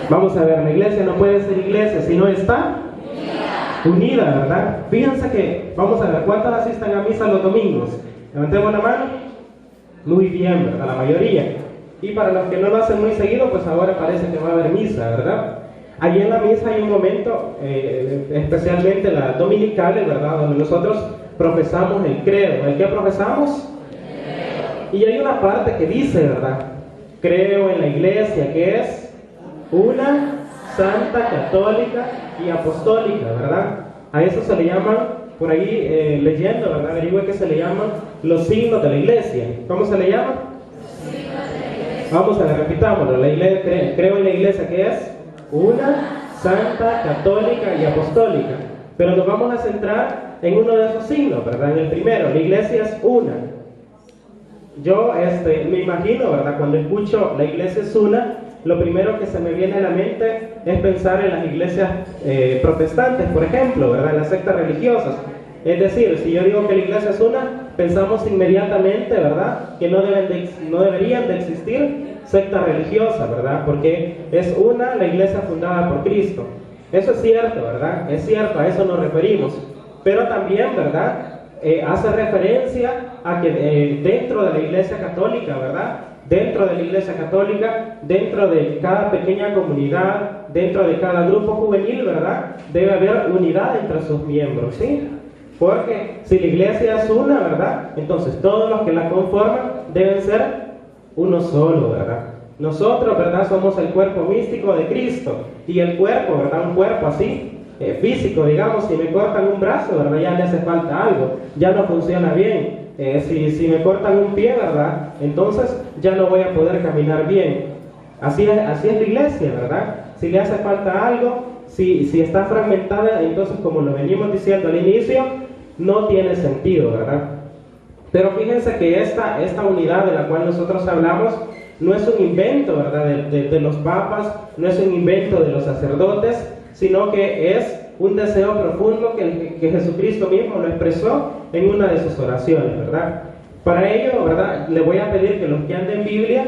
Vamos a ver, la iglesia no puede ser iglesia si no está unida, ¿verdad? Fíjense que, vamos a ver, ¿cuántos asisten a misa los domingos? Levantemos la mano. Muy bien, ¿verdad? La mayoría. Y para los que no lo hacen muy seguido, pues ahora parece que va a haber misa, ¿verdad? Allí en la misa hay un momento, especialmente las dominicales, ¿verdad? Donde nosotros profesamos el credo. ¿El qué profesamos? Y hay una parte que dice, ¿verdad? Creo en la iglesia que es una, santa, católica y apostólica, ¿verdad? A eso se le llaman, por ahí leyendo, ¿verdad? Averigüe que se le llaman los signos de la iglesia. ¿Cómo se le llama? Vamos a ver, repitámoslo. La iglesia, creo en la iglesia que es una, santa, católica y apostólica. Pero nos vamos a centrar en uno de esos signos, ¿verdad? En el primero, la iglesia es una. Yo me imagino, ¿verdad? Cuando escucho la iglesia es una, lo primero que se me viene a la mente es pensar en las iglesias protestantes, por ejemplo, ¿verdad? En las sectas religiosas. Es decir, si yo digo que la iglesia es una, pensamos inmediatamente, ¿verdad? Que no deberían de existir sectas religiosas, ¿verdad? Porque es una, la iglesia fundada por Cristo. Eso es cierto, ¿verdad? Es cierto, a eso nos referimos. Pero también, ¿verdad? Hace referencia a que dentro de la iglesia católica, ¿verdad? Dentro de la iglesia católica, dentro de cada pequeña comunidad, dentro de cada grupo juvenil, ¿verdad? Debe haber unidad entre sus miembros, ¿sí? Porque si la iglesia es una, ¿verdad? Entonces todos los que la conforman deben ser uno solo, ¿verdad? Nosotros, ¿verdad? Somos el cuerpo místico de Cristo. Y el cuerpo, ¿verdad? Un cuerpo así, físico, digamos, si me cortan un brazo, ¿verdad? Ya le hace falta algo, ya no funciona bien. Si me cortan un pie, ¿verdad? Entonces ya no voy a poder caminar bien. Así es la iglesia, ¿verdad? Si le hace falta algo, si está fragmentada, entonces, como lo venimos diciendo al inicio, no tiene sentido, ¿verdad? Pero fíjense que esta unidad de la cual nosotros hablamos no es un invento, ¿verdad? De los papas, no es un invento de los sacerdotes, sino que es un deseo profundo que Jesucristo mismo lo expresó en una de sus oraciones, ¿verdad? Para ello, ¿verdad? Le voy a pedir que los que anden en Biblia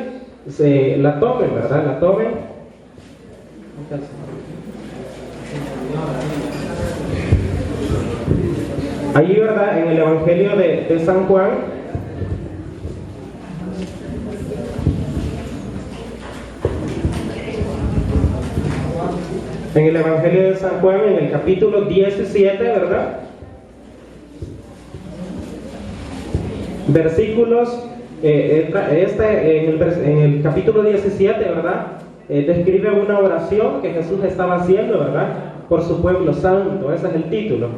la tomen, ¿verdad? La tomen. Allí, ¿verdad? En el Evangelio de San Juan, en el Evangelio de San Juan, en el capítulo 17, ¿verdad? Versículos, en el capítulo 17, ¿verdad? Describe una oración que Jesús estaba haciendo, ¿verdad? Por su pueblo santo, ese es el título.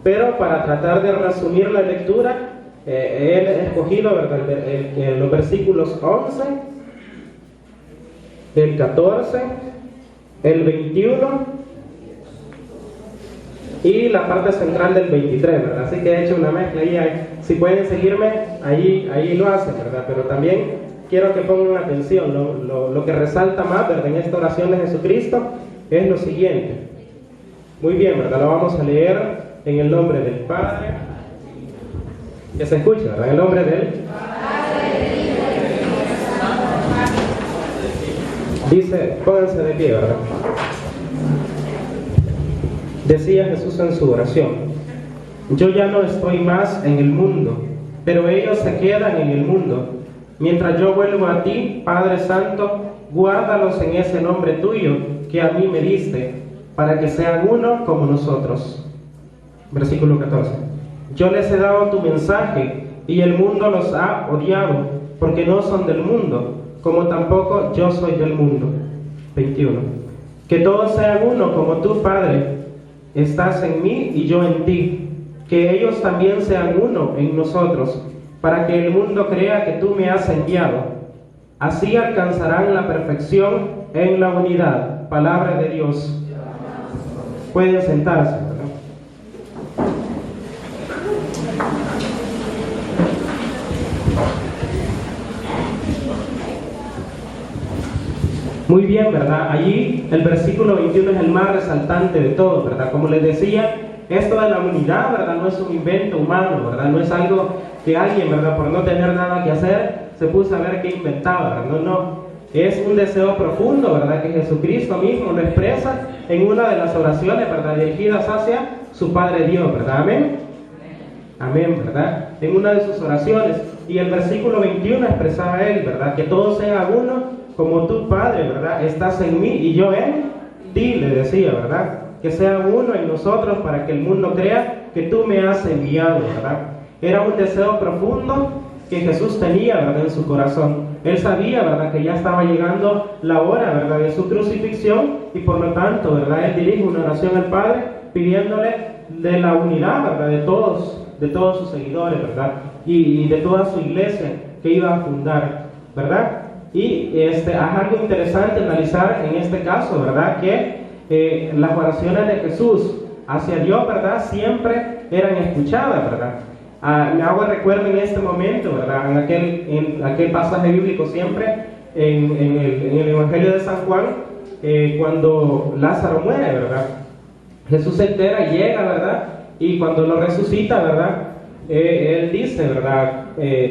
Pero para tratar de resumir la lectura, él ha escogido, ¿verdad? Los versículos 11, el 14, el 21 y la parte central del 23, ¿verdad? Así que he hecho una mezcla ahí. Si pueden seguirme, ahí lo hacen, ¿verdad? Pero también quiero que pongan atención. Lo que resalta más, ¿verdad? En esta oración de Jesucristo es lo siguiente. Muy bien, ¿verdad? Lo vamos a leer en el nombre del Padre. Que se escucha, ¿verdad? En el nombre del Dice, pónganse de pie, ¿verdad? Decía Jesús en su oración: yo ya no estoy más en el mundo, pero ellos se quedan en el mundo. Mientras yo vuelvo a ti, Padre Santo, guárdalos en ese nombre tuyo que a mí me diste, para que sean uno como nosotros. Versículo 14. Yo les he dado tu mensaje y el mundo los ha odiado, porque no son del mundo, como tampoco yo soy del mundo. 21. Que todos sean uno como tú, Padre, estás en mí y yo en ti. Que ellos también sean uno en nosotros, para que el mundo crea que tú me has enviado. Así alcanzarán la perfección en la unidad. Palabra de Dios. Pueden sentarse, ¿verdad? Muy bien, ¿verdad? Allí el versículo 21 es el más resaltante de todo, ¿verdad? Como les decía, esto de la unidad, ¿verdad? No es un invento humano, ¿verdad? No es algo que alguien, ¿verdad? Por no tener nada que hacer, se puso a ver qué inventaba, ¿verdad? No. Es un deseo profundo, ¿verdad?, que Jesucristo mismo lo expresa en una de las oraciones, ¿verdad?, dirigidas hacia su Padre Dios, ¿verdad? Amén. Amén, ¿verdad? En una de sus oraciones. Y el versículo 21 expresaba él, ¿verdad?, que todos sean uno, como tú, Padre, ¿verdad?, estás en mí y yo en ti, le decía, ¿verdad? Que sea uno en nosotros para que el mundo crea que tú me has enviado, ¿verdad? Era un deseo profundo que Jesús tenía, ¿verdad?, en su corazón. Él sabía, ¿verdad?, que ya estaba llegando la hora, ¿verdad?, de su crucifixión, y por lo tanto, ¿verdad?, él dirige una oración al Padre pidiéndole de la unidad, ¿verdad?, de todos sus seguidores, ¿verdad?, y de toda su iglesia que iba a fundar, ¿verdad? Y es algo interesante analizar en este caso, ¿verdad?, que las oraciones de Jesús hacia Dios, ¿verdad?, siempre eran escuchadas, ¿verdad? Me hago recuerdo en este momento, ¿verdad?, en aquel pasaje bíblico siempre, en el Evangelio de San Juan, cuando Lázaro muere, ¿verdad? Jesús se entera y llega, ¿verdad? Y cuando lo resucita, ¿verdad?, él dice, ¿verdad?,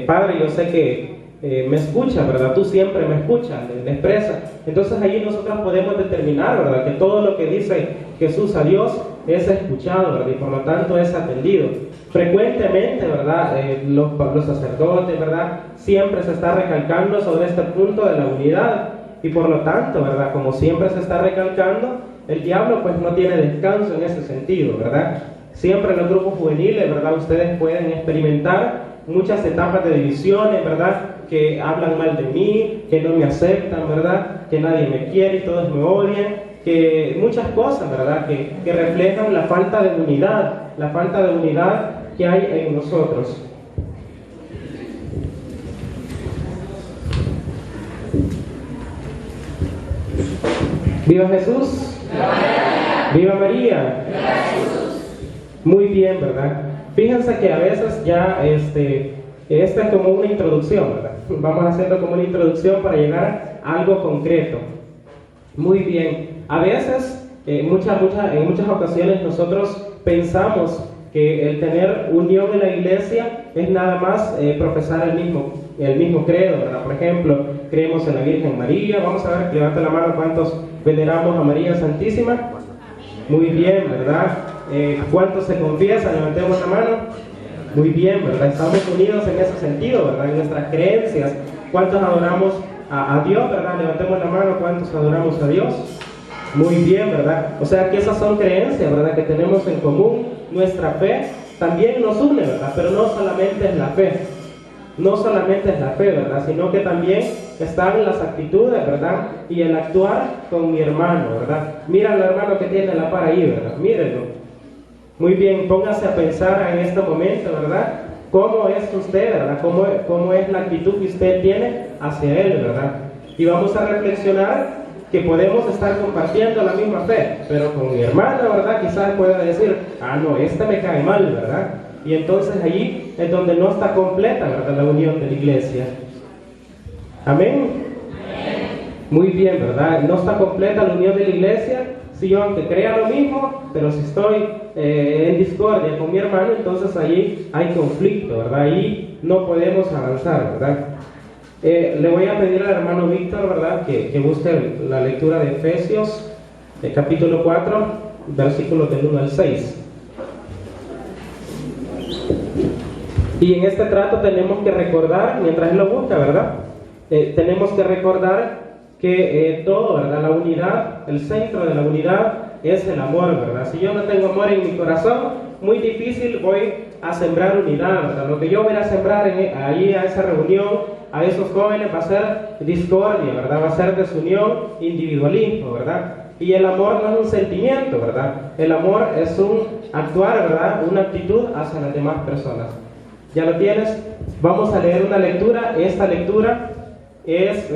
Padre, yo sé que me escucha, ¿verdad? Tú siempre me escuchas, le expresa. Entonces allí nosotros podemos determinar, ¿verdad?, que todo lo que dice Jesús a Dios es escuchado, ¿verdad?, y por lo tanto es atendido. Frecuentemente, ¿verdad?, los sacerdotes, ¿verdad?, siempre se está recalcando sobre este punto de la unidad, y por lo tanto, ¿verdad?, como siempre se está recalcando, el diablo pues no tiene descanso en ese sentido, ¿verdad? Siempre en los grupos juveniles, ¿verdad?, ustedes pueden experimentar muchas etapas de divisiones, ¿verdad?, que hablan mal de mí, que no me aceptan, ¿verdad?, que nadie me quiere y todos me odian, que muchas cosas, ¿verdad?, que reflejan la falta de unidad que hay en nosotros. ¡Viva Jesús! ¡Viva María! ¡Viva Jesús! Muy bien, ¿verdad? Fíjense que a veces ya esta es como una introducción, ¿verdad? Vamos haciendo como una introducción para llegar a algo concreto. Muy bien. A veces, en muchas ocasiones nosotros pensamos que el tener unión en la iglesia es nada más profesar el mismo credo, ¿verdad? Por ejemplo, creemos en la Virgen María. Vamos a ver, levanta la mano cuántos veneramos a María Santísima. Muy bien, ¿verdad? ¿Cuántos se confiesan? Levantemos la mano. Muy bien, ¿verdad? Estamos unidos en ese sentido, ¿verdad? En nuestras creencias. ¿Cuántos adoramos a Dios, ¿verdad? Levantemos la mano. ¿Cuántos adoramos a Dios? Muy bien, ¿verdad? O sea que esas son creencias, ¿verdad?, que tenemos en común. Nuestra fe también nos une, ¿verdad? Pero no solamente es la fe. No solamente es la fe, ¿verdad?, sino que también están las actitudes, ¿verdad?, y el actuar con mi hermano, ¿verdad? Mira al hermano que tiene la par ahí, ¿verdad? Mírenlo. Muy bien, póngase a pensar en este momento, ¿verdad?, cómo es usted, ¿verdad?, cómo es la actitud que usted tiene hacia él, ¿verdad? Y vamos a reflexionar que podemos estar compartiendo la misma fe, pero con mi hermano, ¿verdad?, quizás pueda decir, no, este me cae mal, ¿verdad? Y entonces allí es donde no está completa, ¿verdad?, la unión de la iglesia. ¿Amén? Muy bien, ¿verdad? No está completa la unión de la iglesia si yo, aunque crea lo mismo, pero si estoy en discordia con mi hermano, entonces allí hay conflicto, ¿verdad? Ahí no podemos avanzar, ¿verdad? Le voy a pedir al hermano Víctor, ¿verdad?, que busque la lectura de Efesios, capítulo 4, versículos del 1 al 6. Y en este trato tenemos que recordar, mientras él lo busca, ¿verdad?, tenemos que recordar que todo, ¿verdad?, la unidad, el centro de la unidad es el amor, ¿verdad? Si yo no tengo amor en mi corazón, muy difícil voy a sembrar unidad, ¿verdad? Lo que yo voy a sembrar ahí a esa reunión, a esos jóvenes, va a ser discordia, ¿verdad? Va a ser desunión, individualismo, ¿verdad? Y el amor no es un sentimiento, ¿verdad? El amor es un actuar, ¿verdad?, una actitud hacia las demás personas. ¿Ya lo tienes? Vamos a leer una lectura. Esta lectura es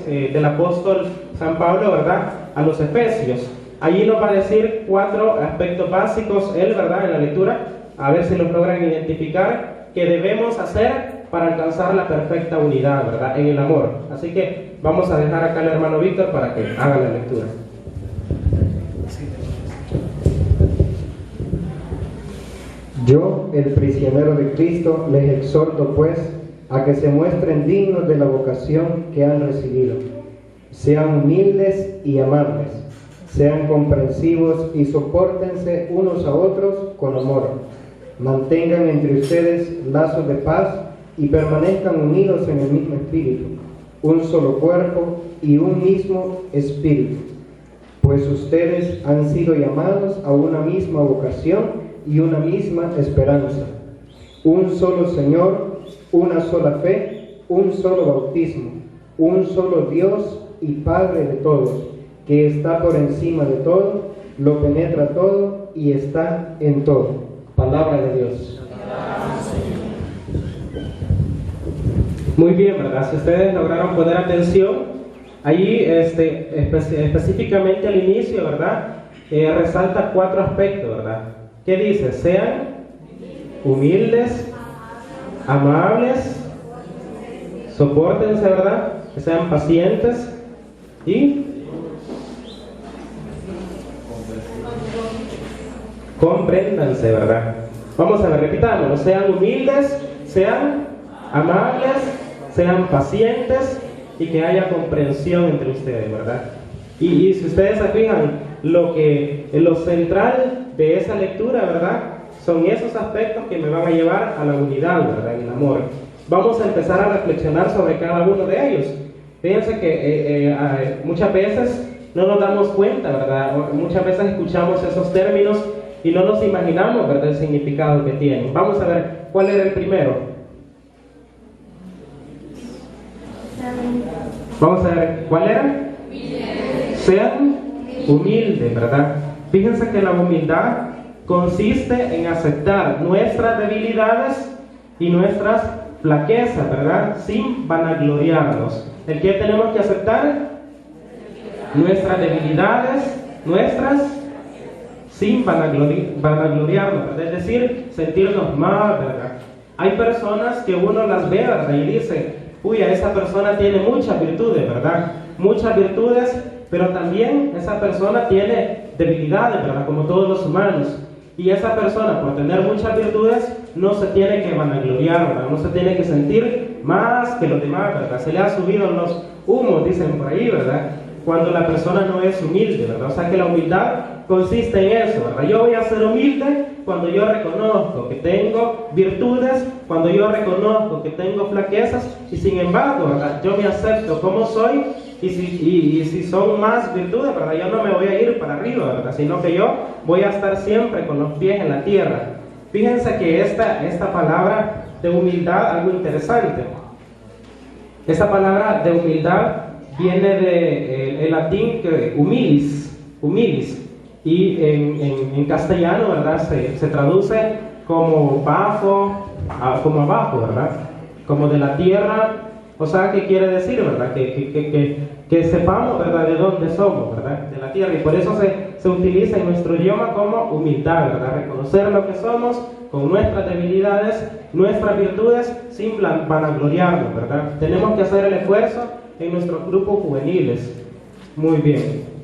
del apóstol San Pablo, ¿verdad?, a los Efesios. Allí nos va a decir 4 aspectos básicos, él, ¿verdad?, en la lectura, a ver si los logran identificar, que debemos hacer para alcanzar la perfecta unidad, ¿verdad?, en el amor. Así que vamos a dejar acá al hermano Víctor para que haga la lectura. Yo, el prisionero de Cristo, les exhorto pues, a que se muestren dignos de la vocación que han recibido. Sean humildes y amables, sean comprensivos y sopórtense unos a otros con amor. Mantengan entre ustedes lazos de paz y permanezcan unidos en el mismo espíritu, un solo cuerpo y un mismo espíritu, pues ustedes han sido llamados a una misma vocación y una misma esperanza. Un solo Señor, una sola fe, un solo bautismo, un solo Dios y Padre de todos, que está por encima de todo, lo penetra todo y está en todo. Palabra de Dios. Muy bien, ¿verdad? Si ustedes lograron poner atención, allí específicamente al inicio, ¿verdad? Resalta 4 aspectos, ¿verdad? ¿Qué dice? Sean humildes, amables, sopórtense, ¿verdad? Que sean pacientes y compréndanse, ¿verdad? Vamos a ver, repitámoslo. Sean humildes, sean amables, sean pacientes y que haya comprensión entre ustedes, ¿verdad? Y si ustedes se fijan, lo central de esa lectura, ¿verdad? Son esos aspectos que me van a llevar a la unidad, ¿verdad? En el amor. Vamos a empezar a reflexionar sobre cada uno de ellos. Fíjense que muchas veces no nos damos cuenta, ¿verdad? Muchas veces escuchamos esos términos y no nos imaginamos, ¿verdad?, el significado que tienen. Vamos a ver, ¿cuál era el primero? Vamos a ver, ¿cuál era? Sean humildes, ¿verdad? Fíjense que la humildad consiste en aceptar nuestras debilidades y nuestras flaquezas, ¿verdad? Sin vanagloriarnos. ¿El qué tenemos que aceptar? Nuestras debilidades, sin vanagloriarnos, ¿verdad? Es decir, sentirnos mal, ¿verdad? Hay personas que uno las ve, ¿verdad? Y dice, uy, esa persona tiene muchas virtudes, ¿verdad? Muchas virtudes, pero también esa persona tiene debilidades, ¿verdad? Como todos los humanos. Y esa persona, por tener muchas virtudes, no se tiene que vanagloriar, ¿verdad? No se tiene que sentir más que los demás, ¿verdad? Se le ha subido los humos, dicen por ahí, ¿verdad? Cuando la persona no es humilde, ¿verdad? O sea que la humildad consiste en eso, ¿verdad? Yo voy a ser humilde cuando yo reconozco que tengo virtudes, cuando yo reconozco que tengo flaquezas, y sin embargo, ¿verdad?, yo me acepto como soy, y si son más virtudes, ¿verdad?, yo no me voy a ir para arriba, ¿verdad?, sino que yo voy a estar siempre con los pies en la tierra. Fíjense que esta palabra de humildad, algo interesante. Esta palabra de humildad viene del latín humilis, y en castellano, ¿verdad?, se traduce como bajo, como abajo, ¿verdad?, como de la tierra. O sea, ¿qué quiere decir, verdad? Que sepamos, ¿verdad?, de dónde somos, ¿verdad?, de la tierra. Y por eso se utiliza en nuestro idioma como humildad, ¿verdad?, reconocer lo que somos con nuestras debilidades, nuestras virtudes, sin vanagloriarnos, ¿verdad? Tenemos que hacer el esfuerzo en nuestros grupos juveniles. Muy bien.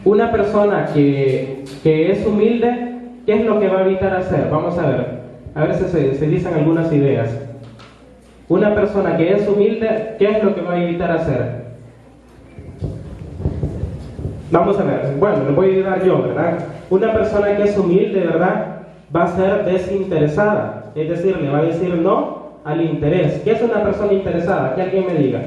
Una persona que es humilde, ¿qué es lo que va a evitar hacer? Vamos a ver si se dicen algunas ideas. Una persona que es humilde, ¿qué es lo que va a evitar hacer? Vamos a ver, bueno, le voy a ayudar yo, ¿verdad? Una persona que es humilde, ¿verdad?, va a ser desinteresada, es decir, le va a decir no al interés. ¿Qué es una persona interesada? Que alguien me diga.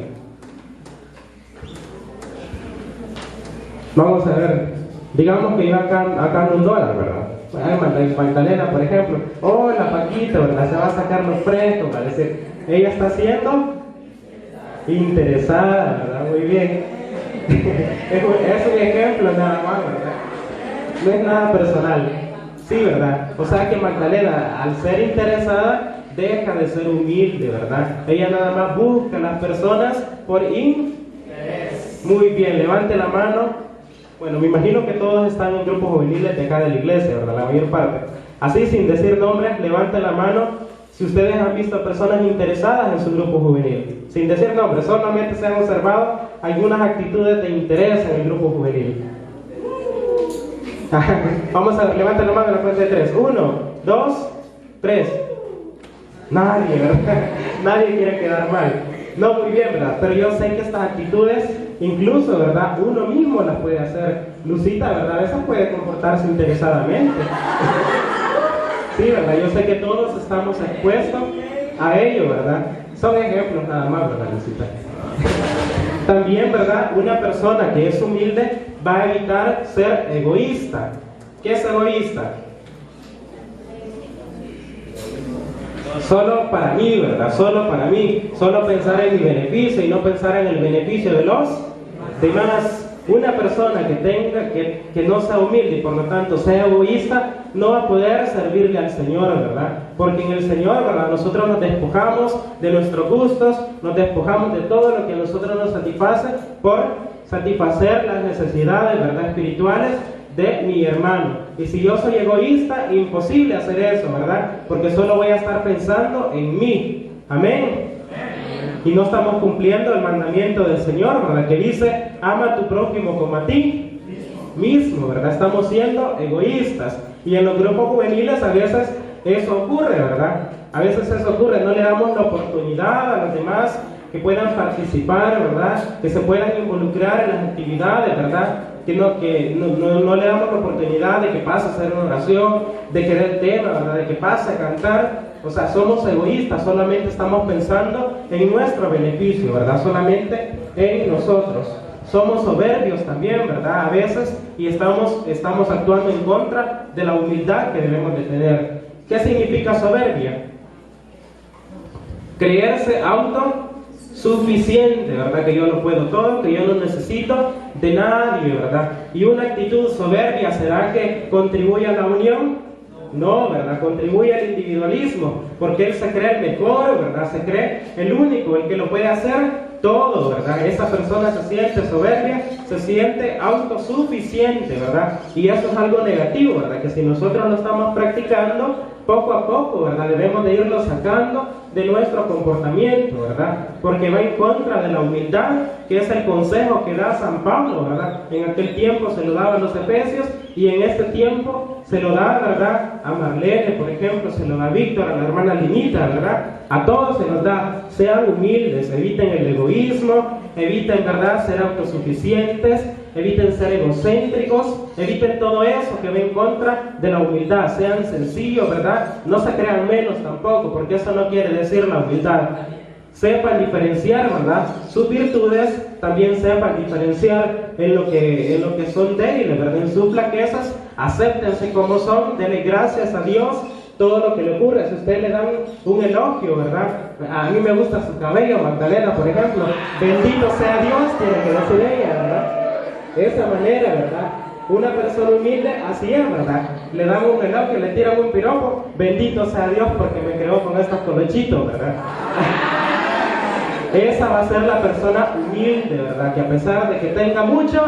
Vamos a ver, digamos que yo acá ando $1, ¿verdad? Magdalena, por ejemplo, hola Paquito, ¿verdad?, se va a sacar los prestos, ¿verdad? Es decir, ella está siendo interesada, ¿verdad? Muy bien. Es un ejemplo nada más, ¿verdad? No es nada personal. Sí, ¿verdad? O sea que Magdalena, al ser interesada, deja de ser humilde, ¿verdad? Ella nada más busca a las personas por interés. Muy bien, levante la mano. Bueno, me imagino que todos están en grupos juveniles de acá de la iglesia, ¿verdad? La mayor parte. Así, sin decir nombres, levante la mano si ustedes han visto personas interesadas en su grupo juvenil. Sin decir nombres, solamente se han observado algunas actitudes de interés en el grupo juvenil. Vamos a ver, levante la mano en la cuenta de 3. 1, 2, 3. Nadie, ¿verdad? nadie quiere quedar mal. No, muy bien, ¿verdad? Pero yo sé que estas actitudes, incluso, ¿verdad? Uno mismo las puede hacer. Lucita, ¿verdad? A veces puede comportarse interesadamente. Sí, ¿verdad? Yo sé que todos estamos expuestos a ello, ¿verdad? Son ejemplos nada más, ¿verdad, Lucita? También, ¿verdad? Una persona que es humilde va a evitar ser egoísta. ¿Qué es egoísta? Solo para mí, ¿verdad? Solo para mí. Solo pensar en mi beneficio y no pensar en el beneficio de los demás. Una persona que no sea humilde y por lo tanto sea egoísta, no va a poder servirle al Señor, ¿verdad? Porque en el Señor, ¿verdad? Nosotros nos despojamos de nuestros gustos, nos despojamos de todo lo que a nosotros nos satisface por satisfacer las necesidades, ¿verdad? Espirituales de mi hermano. Y si yo soy egoísta, imposible hacer eso, ¿verdad? Porque solo voy a estar pensando en mí. Amén. Y no estamos cumpliendo el mandamiento del Señor, ¿verdad? Que dice, ama a tu prójimo como a ti mismo, ¿verdad? Estamos siendo egoístas. Y en los grupos juveniles a veces eso ocurre, ¿verdad? A veces eso ocurre, no le damos la oportunidad a los demás que puedan participar, ¿verdad? Que se puedan involucrar en las actividades, ¿verdad? Que no le damos la oportunidad de que pase a hacer una oración, de querer tema, ¿verdad? De que pase a cantar. O sea, somos egoístas, solamente estamos pensando en nuestro beneficio, ¿verdad? Solamente en nosotros. Somos soberbios también, ¿verdad? A veces, y estamos actuando en contra de la humildad que debemos de tener. ¿Qué significa soberbia? Creerse autosuficiente, ¿verdad? Que yo lo puedo todo, que yo no necesito de nadie, ¿verdad? Y una actitud soberbia, ¿será que contribuye a la unión? No, ¿verdad? Contribuye al individualismo, porque él se cree el mejor, ¿verdad? Se cree el único, el que lo puede hacer todo, ¿verdad? Esa persona se siente soberbia, se siente autosuficiente, ¿verdad? Y eso es algo negativo, ¿verdad? Que si nosotros lo estamos practicando, poco a poco, ¿verdad? Debemos de irlo sacando de nuestro comportamiento, ¿verdad? Porque va en contra de la humildad, que es el consejo que da San Pablo, ¿verdad? En aquel tiempo se lo daba a los efesios y en este tiempo se lo da, ¿verdad? A Marlene, por ejemplo, se lo da a Víctor, a la hermana Linita, ¿verdad? A todos se nos da, sean humildes, eviten el egoísmo, eviten, ¿verdad?, ser autosuficientes, eviten ser egocéntricos, eviten todo eso que va en contra de la humildad, sean sencillos, ¿verdad? No se crean menos tampoco, porque eso no quiere decir la humildad. Sepan diferenciar, ¿verdad?, sus virtudes, también sepan diferenciar en lo que son débiles, ¿verdad?, en sus flaquezas, acéptense como son, denle gracias a Dios todo lo que le ocurre. Si ustedes le dan un elogio, ¿verdad? A mí me gusta su cabello, Magdalena, por ejemplo, bendito sea Dios, tiene que decir ella, ¿verdad? De esa manera, ¿verdad? Una persona humilde así es, ¿verdad? Le dan un elogio, le tiran un piropo, bendito sea Dios porque me creó con estos colochitos, ¿verdad? Esa va a ser la persona humilde, ¿verdad? Que a pesar de que tenga mucho,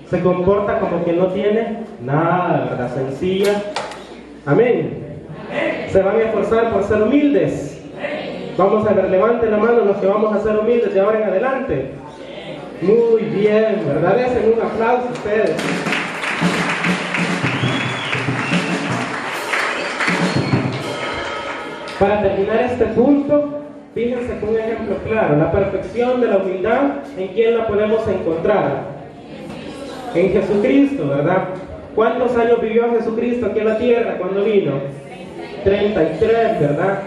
se comporta como que no tiene nada, ¿verdad? Sencilla. Amén. Se van a esforzar por ser humildes. Vamos a ver, levanten la mano los que vamos a ser humildes de ahora en adelante. Muy bien, ¿verdad? Desen un aplauso a ustedes. Para terminar este punto, fíjense con un ejemplo claro, la perfección de la humildad, ¿en quién la podemos encontrar? En Jesucristo, ¿verdad? ¿Cuántos años vivió Jesucristo aquí en la tierra cuando vino? 33, ¿verdad?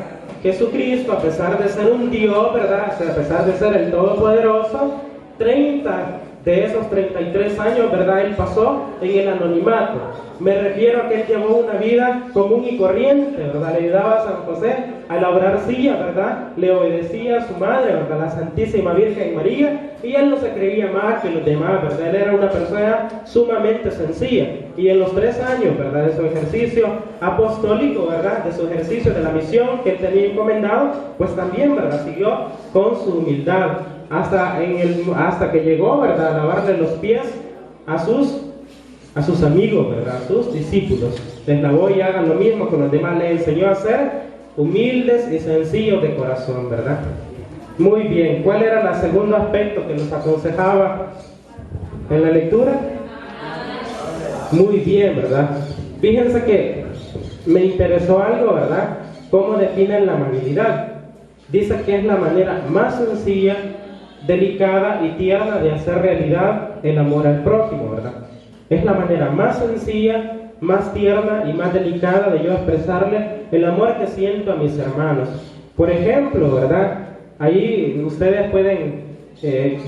Jesucristo, a pesar de ser un Dios, ¿verdad? O sea, a pesar de ser el Todopoderoso, 30 de esos 33 años, ¿verdad?, él pasó en el anonimato. Me refiero a que él llevó una vida común y corriente, ¿verdad? Le ayudaba a San José a labrar silla, ¿verdad? Le obedecía a su madre, ¿verdad?, la Santísima Virgen María, y él no se creía más que los demás, ¿verdad? Él era una persona sumamente sencilla. Y en los 3 años, ¿verdad?, de su ejercicio apostólico, ¿verdad?, de su ejercicio de la misión que él tenía encomendado, pues también, ¿verdad?, siguió con su humildad. Hasta que llegó, ¿verdad?, a lavarle los pies a sus amigos, ¿verdad?, a sus discípulos. Les lavó y hagan lo mismo con los demás. Les enseñó a ser humildes y sencillos de corazón, ¿verdad? Muy bien. ¿Cuál era el segundo aspecto que nos aconsejaba en la lectura? Muy bien, ¿verdad? Fíjense que me interesó algo, ¿verdad? ¿Cómo definen la amabilidad? dice que es la manera más sencilla, delicada y tierna de hacer realidad el amor al prójimo, ¿verdad? Es la manera más sencilla, más tierna y más delicada de yo expresarle el amor que siento a mis hermanos. Por ejemplo, ¿verdad? Ahí ustedes pueden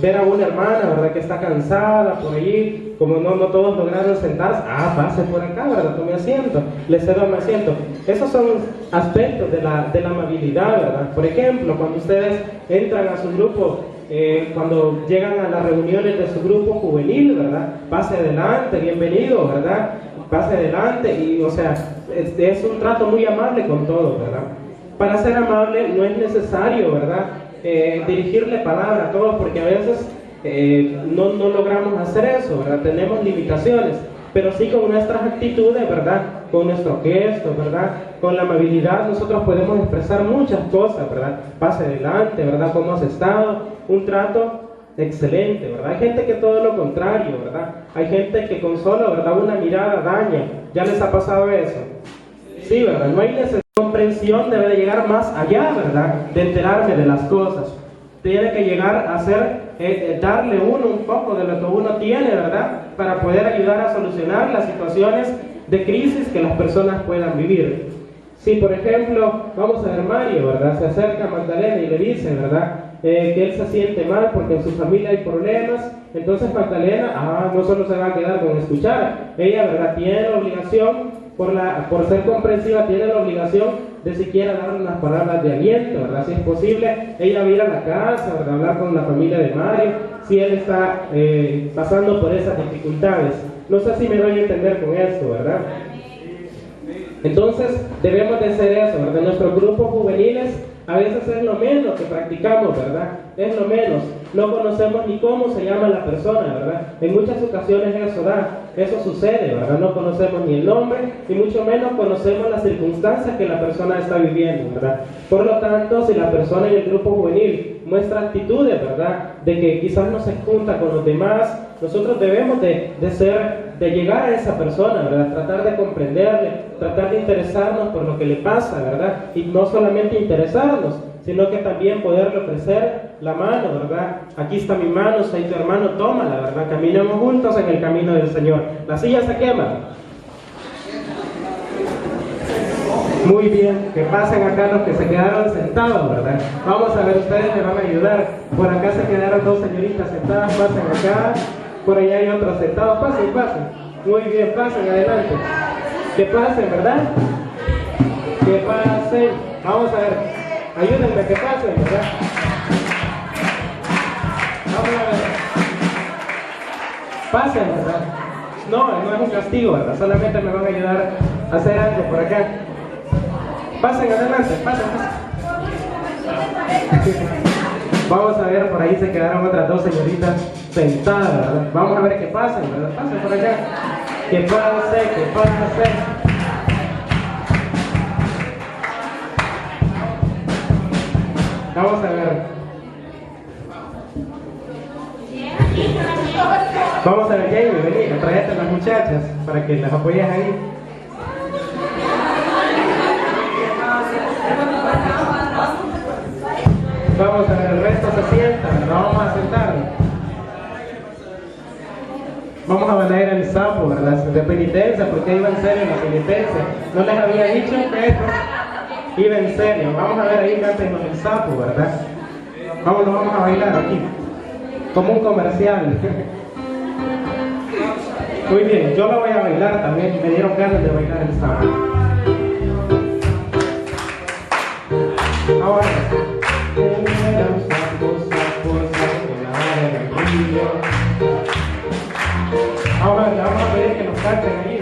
ver a una hermana, ¿verdad? Que está cansada por allí, como no todos lograron sentarse, pase por acá, ¿verdad? Tome asiento, le cedo mi asiento. Esos son aspectos de la amabilidad, ¿verdad? Por ejemplo, cuando ustedes entran a su grupo, cuando llegan a las reuniones de su grupo juvenil, ¿verdad? Pase adelante, bienvenido, ¿verdad? Pase adelante y, o sea, es un trato muy amable con todos, ¿verdad? Para ser amable no es necesario, ¿verdad? Dirigirle palabra a todos, porque a veces no logramos hacer eso, ¿verdad? Tenemos limitaciones, pero sí con nuestras actitudes, ¿verdad? Con nuestros gestos, ¿verdad? Con la amabilidad nosotros podemos expresar muchas cosas, ¿verdad? Pase adelante, ¿verdad? ¿Cómo has estado? Un trato excelente, ¿verdad? Hay gente que todo lo contrario, ¿verdad? Hay gente que con solo, ¿verdad? Una mirada daña. ¿Ya les ha pasado eso? Sí, ¿verdad? No hay necesidad. Comprensión debe de llegar más allá, ¿verdad? De enterarme de las cosas. Tiene que llegar a ser, darle uno un poco de lo que uno tiene, ¿verdad? Para poder ayudar a solucionar las situaciones de crisis que las personas puedan vivir. Si, por ejemplo, vamos a ver Mario, ¿verdad? Se acerca a Magdalena y le dice, ¿verdad? Que él se siente mal porque en su familia hay problemas. Entonces Magdalena, no solo se va a quedar con escuchar. Ella, ¿verdad? Tiene la obligación, por ser comprensiva, tiene la obligación de siquiera darle unas palabras de aliento, ¿verdad? Si es posible, ella va a ir a la casa, ¿verdad? Hablar con la familia de Mario, si él está pasando por esas dificultades. No sé si me doy a entender con esto, ¿verdad? Entonces, debemos de hacer eso, ¿verdad? Nuestros grupos juveniles a veces es lo menos que practicamos, ¿verdad? Es lo menos. No conocemos ni cómo se llama la persona, ¿verdad? En muchas ocasiones eso sucede, ¿verdad? No conocemos ni el nombre, y mucho menos conocemos las circunstancias que la persona está viviendo, ¿verdad? Por lo tanto, si la persona en el grupo juvenil muestra actitudes, ¿verdad? De que quizás no se junta con los demás, nosotros debemos de llegar a esa persona, ¿verdad? Tratar de comprenderle, tratar de interesarnos por lo que le pasa, ¿verdad? Y no solamente interesarnos, sino que también poderle ofrecer la mano, ¿verdad? Aquí está mi mano, soy tu hermano, tómala, ¿verdad? Caminemos juntos en el camino del Señor. La silla se quema. Muy bien, que pasen acá los que se quedaron sentados, ¿verdad? Vamos a ver, ustedes me van a ayudar. Por acá se quedaron dos señoritas sentadas, pasen acá. Por allá hay otros sentados, pasen. Muy bien, pasen, adelante. Que pasen, ¿verdad? Que pasen. Vamos a ver, ayúdenme que pasen, ¿verdad? Vamos a ver. Pasen, ¿verdad? No es un castigo, ¿verdad? Solamente me van a ayudar a hacer algo por acá. Pasen, adelante, pasen. Vamos a ver, por ahí se quedaron otras dos señoritas sentadas, ¿verdad? Vamos a ver qué pasen, ¿verdad? Pasen por acá. Que pase. Vamos a ver. Vamos a ver, Jamie, vení, tráete a las muchachas para que las apoyes ahí. Vamos a ver, el resto se sientan, no vamos a sentarnos. Vamos a bailar el sapo, ¿verdad? De penitencia, porque iba en serio la penitencia. No les había dicho, pero iba en serio. Vamos a ver ahí, cántenos el sapo, ¿verdad? Vamos a bailar aquí, como un comercial. Muy bien, yo lo voy a bailar también, me dieron ganas de bailar el sapo. Ahora, ahora le vamos a pedir que nos canten ahí.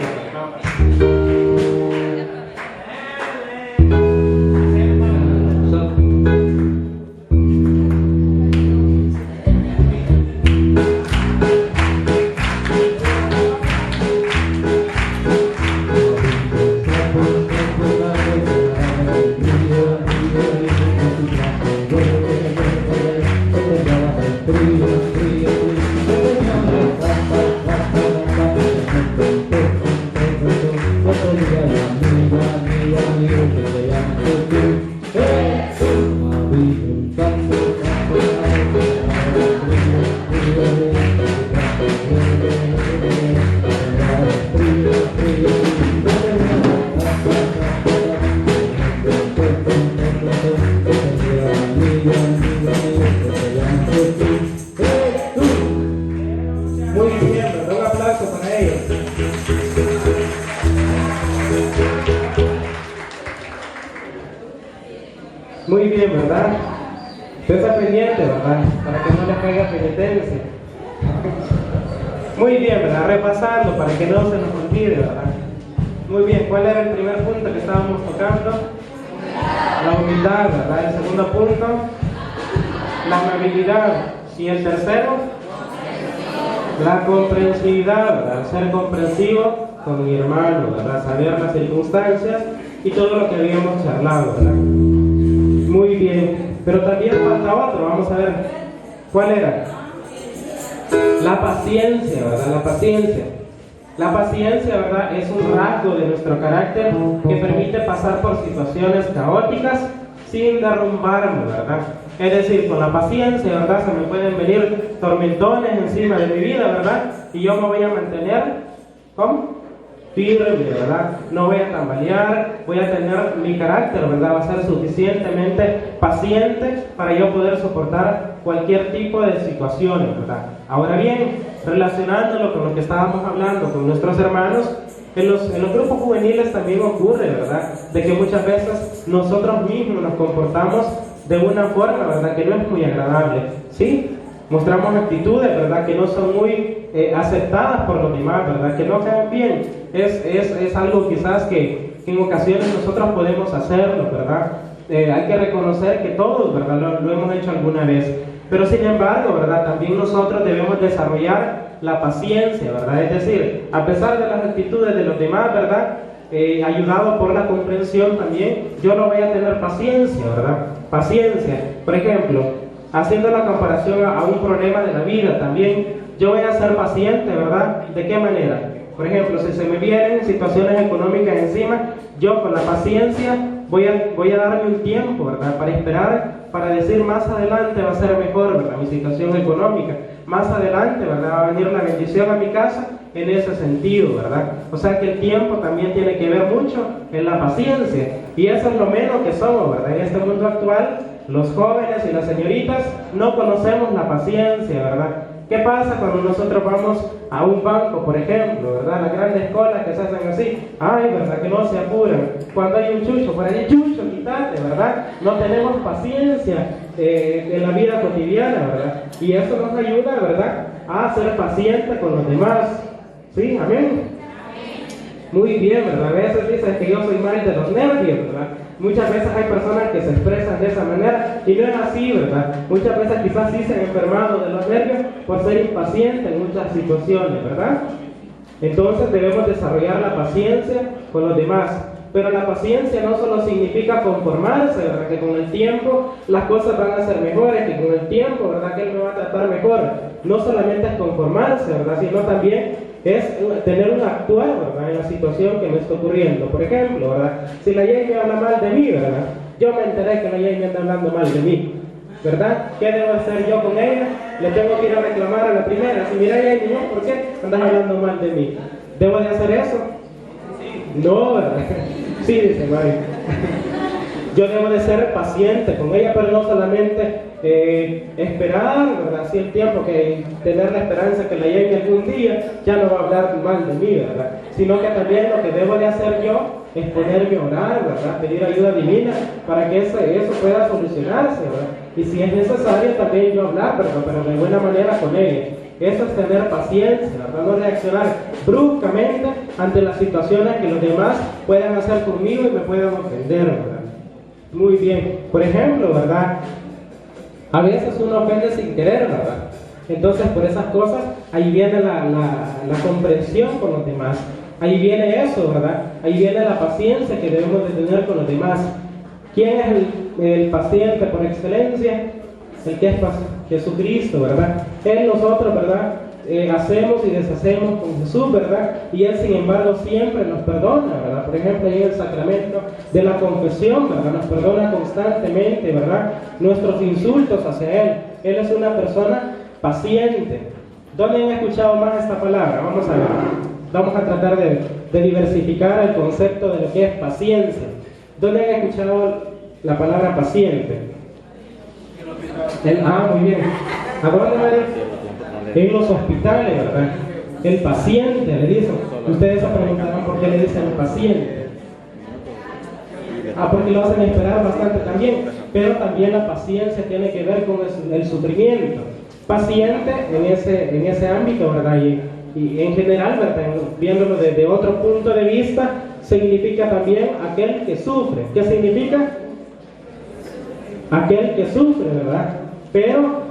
Muy bien, ¿verdad? Un aplauso para ellos. Muy bien, ¿verdad? Usted está pendiente, ¿verdad? Para que no le caiga penitencia. Muy bien, ¿verdad? Repasando para que no se nos olvide, ¿verdad? Muy bien, ¿cuál era el primer punto que estábamos tocando? La humildad, ¿verdad? El segundo punto, la amabilidad. Y el tercero, la comprensividad, ¿verdad? Ser comprensivo con mi hermano, ¿verdad? Saber las circunstancias y todo lo que habíamos charlado, ¿verdad? Muy bien, pero también falta otro, vamos a ver, ¿cuál era? La paciencia, ¿verdad? La paciencia. La paciencia, ¿verdad? Es un rasgo de nuestro carácter que permite pasar por situaciones caóticas sin derrumbarme, ¿verdad? Es decir, con la paciencia, ¿verdad? Se me pueden venir tormentones encima de mi vida, ¿verdad? Y yo me voy a mantener, ¿cómo? Firme, ¿verdad? No voy a tambalear, voy a tener mi carácter, ¿verdad? Va a ser suficientemente paciente para yo poder soportar cualquier tipo de situaciones, ¿verdad? Ahora bien, relacionándolo con lo que estábamos hablando con nuestros hermanos, en los grupos juveniles también ocurre, ¿verdad? De que muchas veces nosotros mismos nos comportamos de una forma, ¿verdad? Que no es muy agradable, ¿sí? Mostramos actitudes, ¿verdad? Que no son muy aceptadas por los demás, ¿verdad? Que no quedan bien. Es algo quizás que en ocasiones nosotros podemos hacerlo, ¿verdad? Hay que reconocer que todos, ¿verdad? Lo hemos hecho alguna vez. Pero sin embargo, ¿verdad? También nosotros debemos desarrollar la paciencia, ¿verdad? Es decir, a pesar de las actitudes de los demás, ¿verdad? Ayudado por la comprensión también, yo no voy a tener paciencia, ¿verdad? Paciencia. Por ejemplo, haciendo la comparación a un problema de la vida también, yo voy a ser paciente, ¿verdad? ¿De qué manera? Por ejemplo, si se me vienen situaciones económicas encima, yo con la paciencia voy a darme un tiempo, ¿verdad? Para esperar, para decir más adelante va a ser mejor, ¿verdad? Mi situación económica. Más adelante, ¿verdad? Va a venir la bendición a mi casa en ese sentido, ¿verdad? O sea que el tiempo también tiene que ver mucho en la paciencia. Y eso es lo menos que somos, ¿verdad? En este mundo actual, los jóvenes y las señoritas no conocemos la paciencia, ¿verdad? ¿Qué pasa cuando nosotros vamos a un banco, por ejemplo, ¿verdad? Las grandes colas que se hacen así, ay, ¿verdad? Que no se apuran. Cuando hay un chucho, por ahí, chucho, quítate, ¿verdad? No tenemos paciencia en la vida cotidiana, ¿verdad? Y eso nos ayuda, ¿verdad? A ser pacientes con los demás. ¿Sí? ¿Amén? Muy bien, ¿verdad? A veces dicen que yo soy mal de los nervios, ¿verdad? Muchas veces hay personas que se expresan de esa manera y no es así, ¿verdad? Muchas veces quizás sí se han enfermado de los nervios por ser impacientes en muchas situaciones, ¿verdad? Entonces debemos desarrollar la paciencia con los demás. Pero la paciencia no solo significa conformarse, ¿verdad? Que con el tiempo las cosas van a ser mejores, que con el tiempo, ¿verdad? Que Él me va a tratar mejor. No solamente es conformarse, ¿verdad? Sino también es tener un actuar, ¿verdad? En la situación que me está ocurriendo. Por ejemplo, ¿verdad? Si la Jamie habla mal de mí, ¿verdad? Yo me enteré que la Jamie anda hablando mal de mí, ¿verdad? ¿Qué debo hacer yo con ella? Le tengo que ir a reclamar a la primera. Si mira, Jamie, ¿no? ¿Por qué andas hablando mal de mí? ¿Debo de hacer eso? No, ¿verdad? Sí, dice Mario. Yo debo de ser paciente con ella, pero no solamente esperar, ¿verdad? Así el tiempo, que tener la esperanza que la llegue algún día ya no va a hablar mal de mí, ¿verdad? Sino que también lo que debo de hacer yo es ponerme a orar, ¿verdad? Pedir ayuda divina para que eso pueda solucionarse, ¿verdad? Y si es necesario también yo hablar, ¿verdad? Pero de buena manera con ella. Eso es tener paciencia, ¿verdad? No reaccionar bruscamente ante las situaciones que los demás puedan hacer conmigo y me puedan ofender, ¿verdad? Muy bien. Por ejemplo, ¿verdad? A veces uno ofende sin querer, ¿verdad? Entonces, por esas cosas, ahí viene la comprensión con los demás. Ahí viene eso, ¿verdad? Ahí viene la paciencia que debemos de tener con los demás. ¿Quién es el paciente por excelencia? El que es Jesucristo, ¿verdad? Él, nosotros, ¿verdad? Hacemos y deshacemos con Jesús, ¿verdad? Y Él, sin embargo, siempre nos perdona, ¿verdad? Por ejemplo, ahí en el sacramento de la confesión, ¿verdad? Nos perdona constantemente, ¿verdad? Nuestros insultos hacia Él. Él es una persona paciente. ¿Dónde han escuchado más esta palabra? Vamos a ver. Vamos a tratar de diversificar el concepto de lo que es paciencia. ¿Dónde han escuchado la palabra paciente? Muy bien. ¿A dónde, María? en los hospitales, ¿verdad? El paciente, le dicen. Ustedes se preguntarán por qué le dicen el paciente. Porque lo hacen esperar bastante también, pero también la paciencia tiene que ver con el sufrimiento. Paciente en ese ámbito, ¿verdad? Y en general, ¿verdad? Viéndolo desde otro punto de vista, significa también aquel que sufre. ¿Qué significa? Aquel que sufre, ¿verdad? Pero,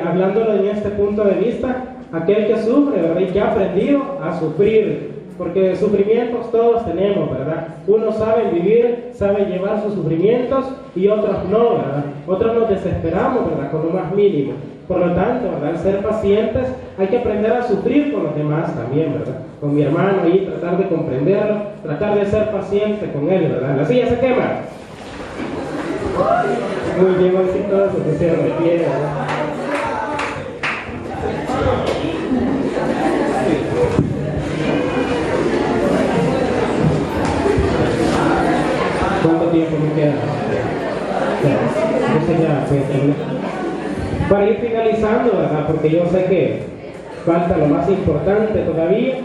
hablándolo en este punto de vista, aquel que sufre, ¿verdad? Y que ha aprendido a sufrir. Porque sufrimientos todos tenemos, ¿verdad? Unos saben vivir, saben llevar sus sufrimientos y otros no, ¿verdad? Otros nos desesperamos, ¿verdad? Con lo más mínimo. Por lo tanto, ¿verdad? Al ser pacientes hay que aprender a sufrir con los demás también, ¿verdad? Con mi hermano y tratar de comprenderlo, tratar de ser paciente con él, ¿verdad? La silla se quema. Muy bien, hoy sí todos se pusieron de pie, ¿verdad? ¿Cuánto tiempo me queda? Entonces ya, pues, para ir finalizando, ¿verdad? Porque yo sé que falta lo más importante todavía.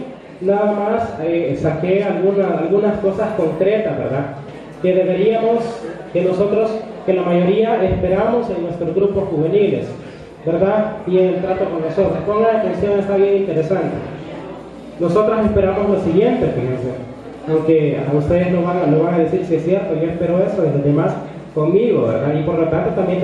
Nada más saqué algunas cosas concretas, ¿verdad? Que deberíamos, que la mayoría esperamos en nuestros grupos juveniles, ¿verdad? Y en el trato con nosotros. Pongan atención, está bien interesante. Nosotros esperamos lo siguiente, fíjense. Aunque a ustedes lo van a decir si es cierto, yo espero eso de los demás conmigo, ¿verdad? Y por lo tanto también